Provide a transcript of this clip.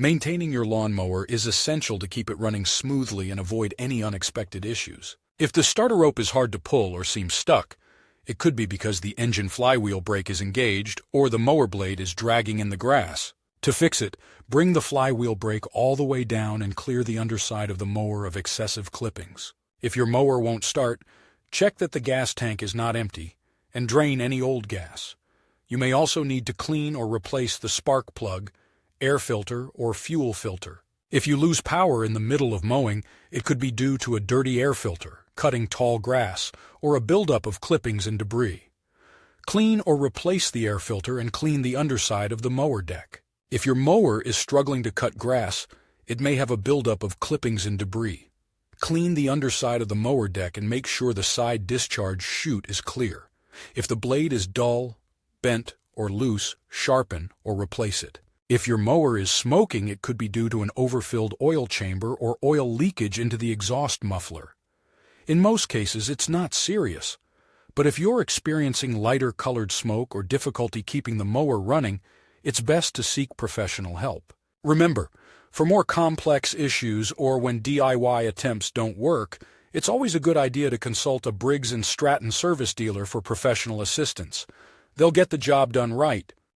Maintaining your lawnmower is essential to keep it running smoothly and avoid any unexpected issues. If the starter rope is hard to pull or seems stuck, it could be because the engine flywheel brake is engaged or the mower blade is dragging in the grass. To fix it, bring the flywheel brake all the way down and clear the underside of the mower of excessive clippings. If your mower won't start, check that the gas tank is not empty and drain any old gas. You may also need to clean or replace the spark plug, air filter, or fuel filter. If you lose power in the middle of mowing, it could be due to a dirty air filter, cutting tall grass, or a buildup of clippings and debris. Clean or replace the air filter and clean the underside of the mower deck. If your mower is struggling to cut grass, it may have a buildup of clippings and debris. Clean the underside of the mower deck and make sure the side discharge chute is clear. If the blade is dull, bent, or loose, sharpen or replace it. If your mower is smoking, it could be due to an overfilled oil chamber or oil leakage into the exhaust muffler. In most cases, it's not serious, but if you're experiencing lighter colored smoke or difficulty keeping the mower running, it's best to seek professional help. Remember, for more complex issues or when DIY attempts don't work, it's always a good idea to consult a Briggs & Stratton service dealer for professional assistance. They'll get the job done right,